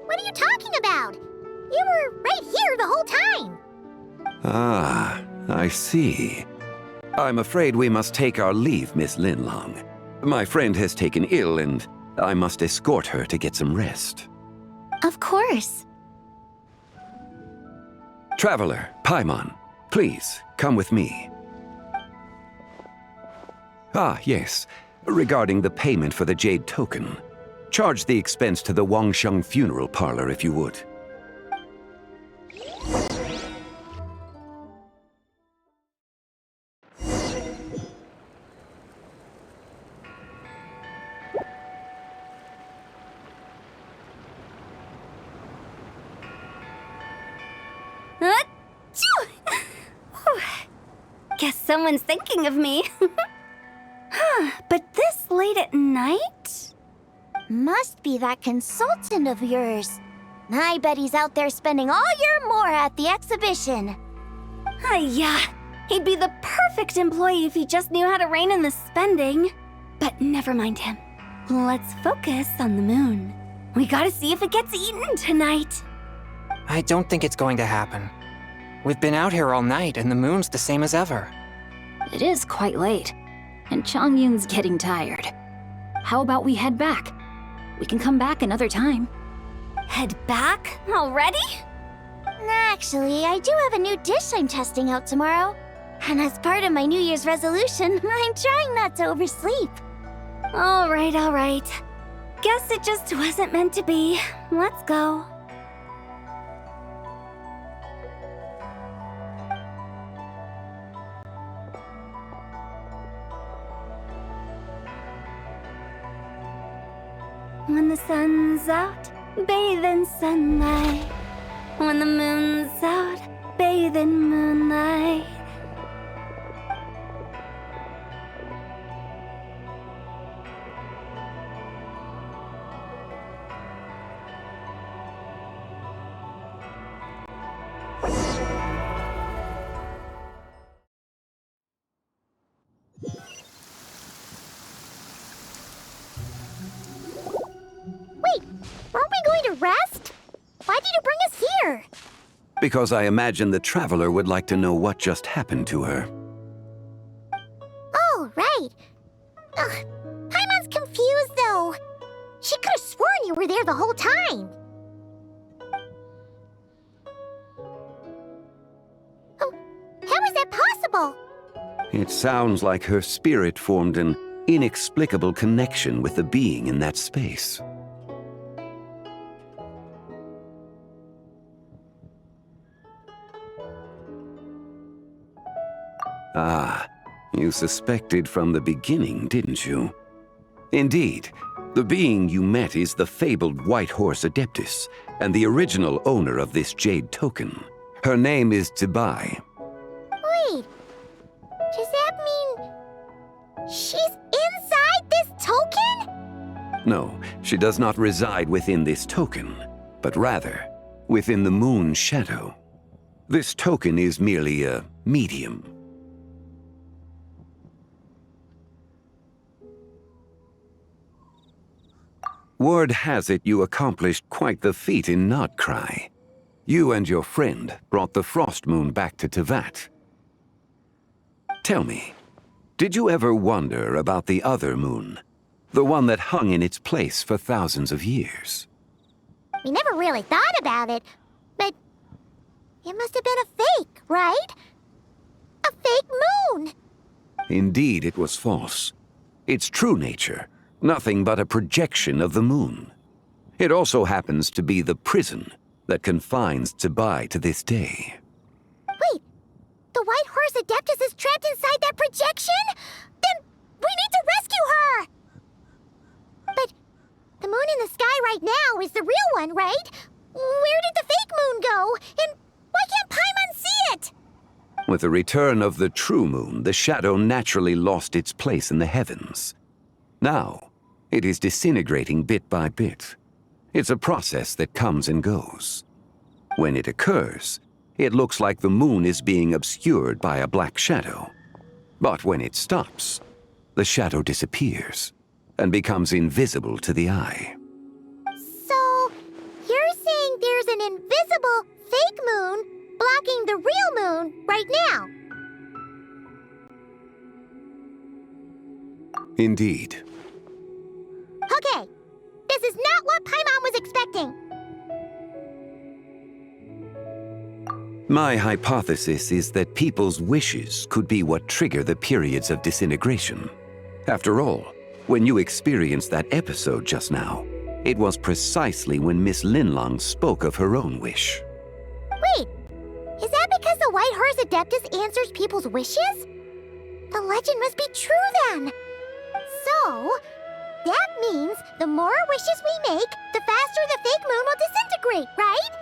What are you talking about? You were right here the whole time. Ah, I see. I'm afraid we must take our leave, Miss Linlong. My friend has taken ill and I must escort her to get some rest. Of course. Traveler, Paimon, please, come with me. Ah, yes. Regarding the payment for the jade token. Charge the expense to the Wangsheng funeral parlor if you would. Guess someone's thinking of me. But this late at night? Must be that consultant of yours. I bet he's out there spending all your more at the exhibition. Yeah, he'd be the perfect employee if he just knew how to rein in the spending. But never mind him. Let's focus on the moon. We gotta see if it gets eaten tonight. I don't think it's going to happen. We've been out here all night and the moon's the same as ever. It is quite late, and Chongyun's getting tired. How about we head back? We can come back another time. Head back? Already? Actually, I do have a new dish I'm testing out tomorrow. And as part of my New Year's resolution, I'm trying not to oversleep. All right. Guess it just wasn't meant to be. Let's go. When the sun's out, bathe in sunlight. When the moon's out, bathe in moonlight. Wait, weren't we going to rest? Why did you bring us here? Because I imagine the traveler would like to know what just happened to her. Oh, right. Ugh, Paimon's confused, though. She could have sworn you were there the whole time. that possible? It sounds like her spirit formed an inexplicable connection with the being in that space. Ah, you suspected from the beginning, didn't you? Indeed, the being you met is the fabled White Horse Adeptus, and the original owner of this jade token. Her name is Zibai. Wait, does that mean she's inside this token? No, she does not reside within this token, but rather within the moon's shadow. This token is merely a medium. Word has it you accomplished quite the feat in Nodcry. You and your friend brought the Frost Moon back to Tevat. Tell me, did you ever wonder about the other moon? The one that hung in its place for thousands of years? We never really thought about it, but it must have been a fake, right? A fake moon! Indeed, it was false. Its true nature, nothing but a projection of the moon. It also happens to be the prison that confines Zibai to this day. Wait, the White Horse Adeptus is trapped inside that projection? Then we need to rescue her! But the moon in the sky right now is the real one, right? Where did the fake moon go? And why can't Paimon see it? With the return of the true moon, the shadow naturally lost its place in the heavens. Now, it is disintegrating bit by bit. It's a process that comes and goes. When it occurs, it looks like the moon is being obscured by a black shadow. But when it stops, the shadow disappears and becomes invisible to the eye. So, you're saying there's an invisible fake moon blocking the real moon right now? Indeed. Okay, this is not what Paimon was expecting. My hypothesis is that people's wishes could be what trigger the periods of disintegration. After all, when you experienced that episode just now, it was precisely when Miss Linlong spoke of her own wish. Wait, is that because the White Horse Adeptus answers people's wishes? The legend must be true then. So, that means the more wishes we make, the faster the fake moon will disintegrate, right?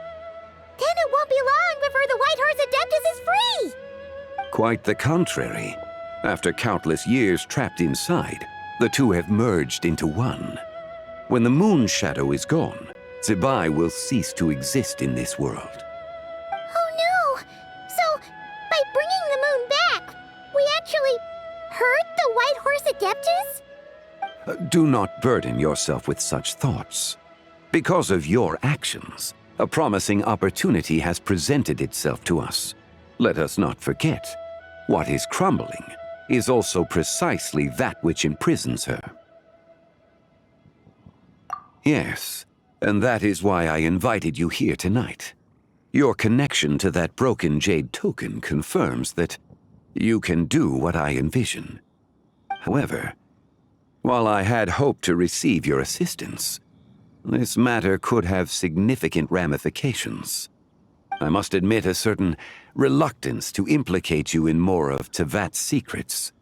Then it won't be long before the White Horse Adeptus is free! Quite the contrary. After countless years trapped inside, the two have merged into one. When the moon shadow is gone, Zibai will cease to exist in this world. Oh no! So, by bringing the moon back, we actually hurt the White Horse Adeptus? Do not burden yourself with such thoughts. Because of your actions, a promising opportunity has presented itself to us. Let us not forget, what is crumbling is also precisely that which imprisons her. Yes, and that is why I invited you here tonight. Your connection to that broken jade token confirms that you can do what I envision. However, while I had hoped to receive your assistance, this matter could have significant ramifications. I must admit a certain reluctance to implicate you in more of Tevat's secrets.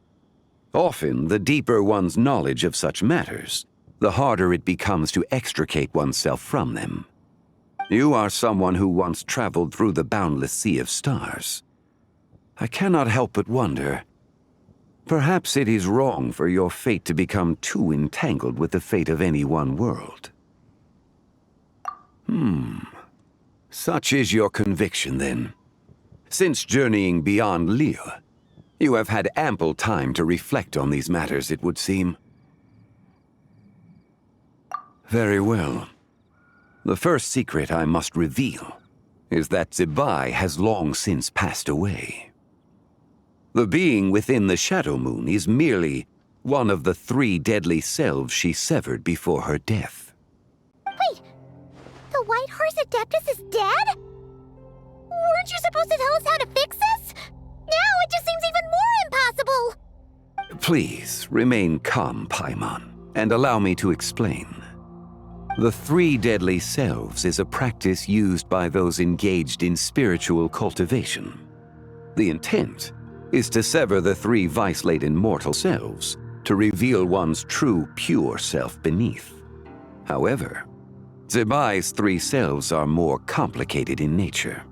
Often, the deeper one's knowledge of such matters, the harder it becomes to extricate oneself from them. You are someone who once traveled through the boundless sea of stars. I cannot help but wonder, perhaps it is wrong for your fate to become too entangled with the fate of any one world. Such is your conviction, then. Since journeying beyond Liyue, you have had ample time to reflect on these matters, it would seem. Very well. The first secret I must reveal is that Zibai has long since passed away. The being within the Shadow Moon is merely one of the 3 deadly selves she severed before her death. Wait, the White Horse Adeptus is dead? Weren't you supposed to tell us how to fix this? Now it just Please remain calm, Paimon, and allow me to explain. The three deadly selves is a practice used by those engaged in spiritual cultivation. The intent is to sever the three vice-laden mortal selves to reveal one's true, pure self beneath. However, Zebai's three selves are more complicated in nature.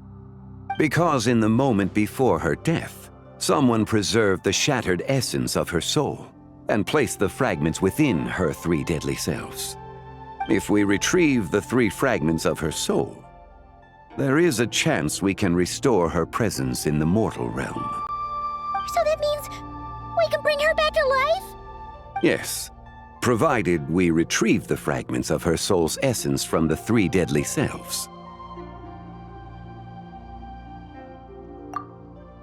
Because in the moment before her death, someone preserved the shattered essence of her soul and placed the fragments within her three deadly selves. If we retrieve the three fragments of her soul, there is a chance we can restore her presence in the mortal realm. So that means we can bring her back to life? Yes, provided we retrieve the fragments of her soul's essence from the three deadly selves.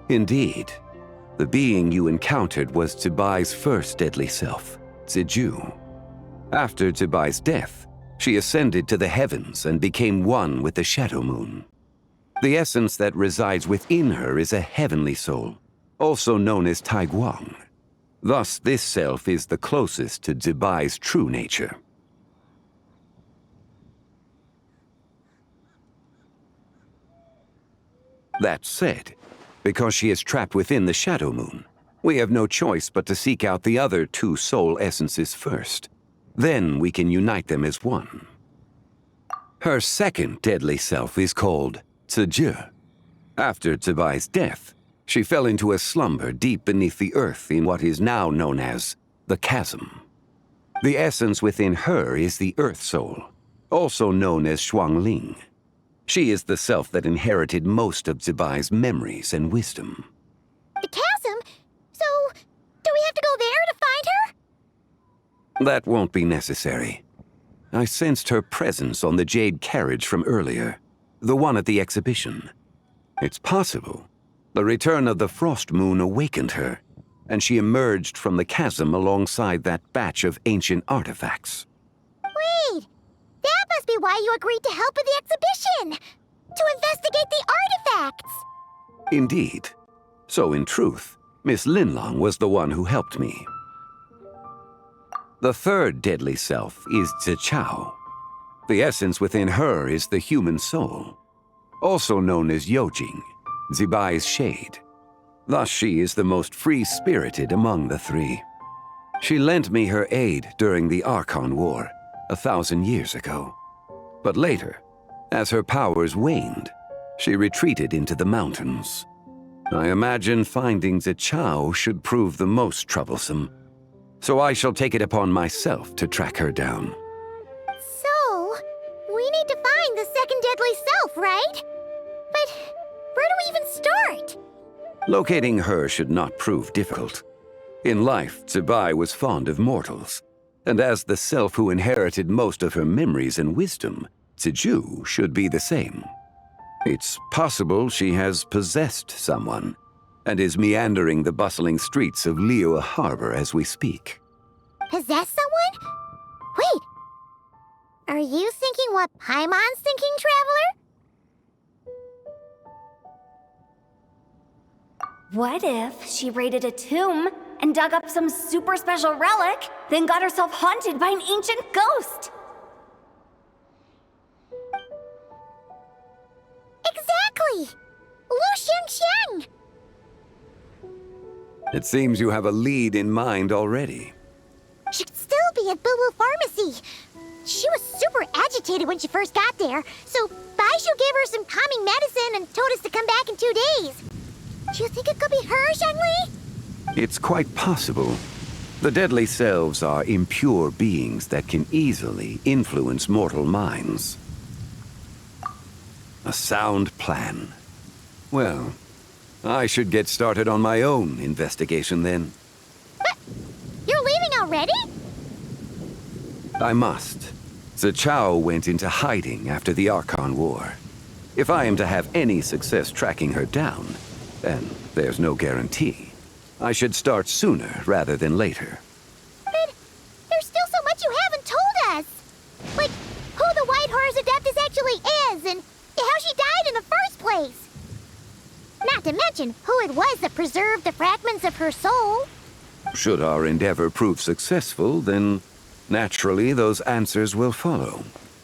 Indeed, the being you encountered was Zebai's first deadly self, Ziju. After Zebai's death, she ascended to the heavens and became one with the Shadow Moon. The essence that resides within her is a heavenly soul, also known as Taiguang. Thus, this self is the closest to Zebai's true nature. That said, because she is trapped within the Shadow Moon, we have no choice but to seek out the other two soul essences first. Then we can unite them as one. Her second deadly self is called Ziju. After Zebai's death, she fell into a slumber deep beneath the earth in what is now known as the Chasm. The essence within her is the Earth Soul, also known as Xuangling. She is the self that inherited most of Zebai's memories and wisdom. The chasm? So, do we have to go there to find her? That won't be necessary. I sensed her presence on the jade carriage from earlier, the one at the exhibition. It's possible the return of the Frost Moon awakened her, and she emerged from the chasm alongside that batch of ancient artifacts. Wait! That must be why you agreed to help with the exhibition! To investigate the artifacts! Indeed. So in truth, Miss Linlong was the one who helped me. The third deadly self is Zichao. The essence within her is the human soul, also known as Yojing, Zebai's shade. Thus she is the most free-spirited among the three. She lent me her aid during the Archon War 1,000 years ago. But later, as her powers waned, she retreated into the mountains. I imagine finding Zichao should prove the most troublesome, so I shall take it upon myself to track her down. So, we need to find the second deadly self, right? But where do we even start? Locating her should not prove difficult. In life, Zebai was fond of mortals, and as the self who inherited most of her memories and wisdom, Ziju should be the same. It's possible she has possessed someone, and is meandering the bustling streets of Liyue Harbor as we speak. Possess someone? Wait! Are you thinking what Paimon's thinking, Traveler? What if she raided a tomb and dug up some super special relic, then got herself haunted by an ancient ghost? Exactly! Lu Xiangxiang! It seems you have a lead in mind already. She could still be at Boo Boo Pharmacy. She was super agitated when she first got there, so Baishu gave her some calming medicine and told us to come back in 2 days. Do you think it could be her, Zhengli? It's quite possible. The deadly selves are impure beings that can easily influence mortal minds. A sound plan. Well, I should get started on my own investigation then. But you're leaving already? I must. Zichao went into hiding after the Archon War. If I am to have any success tracking her down, and there's no guarantee, I should start sooner rather than later. But there's still so much you haven't told us! Like, who the White Horse Adeptus actually is, and how she died in the first place! Not to mention who it was that preserved the fragments of her soul. Should our endeavor prove successful, then naturally those answers will follow.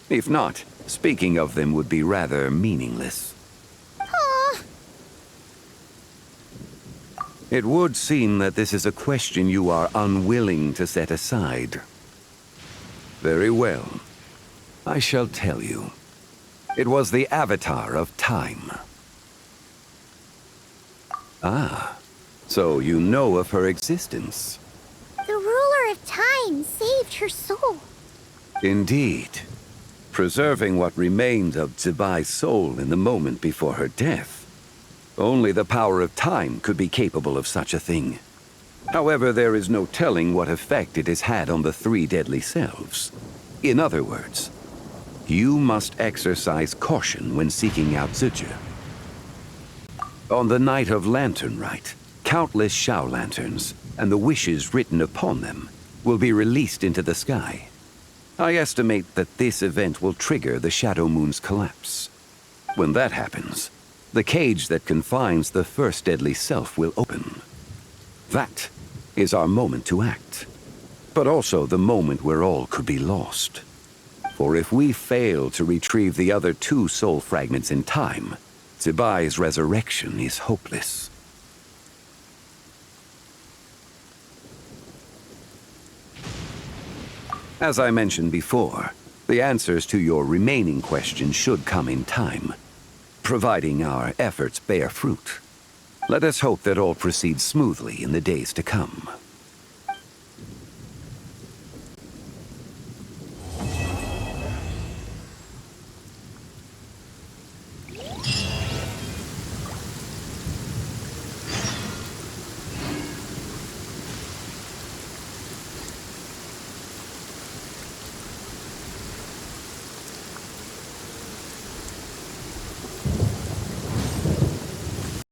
If not, speaking of them would be rather meaningless. It would seem that this is a question you are unwilling to set aside. Very well. I shall tell you. It was the Avatar of Time. Ah, so you know of her existence. The ruler of time saved her soul. Indeed. Preserving what remained of Zibai's soul in the moment before her death. Only the power of time could be capable of such a thing. However, there is no telling what effect it has had on the three deadly selves. In other words, you must exercise caution when seeking out Zizhi. On the night of Lanternlit, countless Shao lanterns, and the wishes written upon them, will be released into the sky. I estimate that this event will trigger the Shadow Moon's collapse. When that happens, the cage that confines the first deadly self will open. That is our moment to act, but also the moment where all could be lost. For if we fail to retrieve the other two soul fragments in time, Zibai's resurrection is hopeless. As I mentioned before, the answers to your remaining questions should come in time, providing our efforts bear fruit. Let us hope that all proceeds smoothly in the days to come.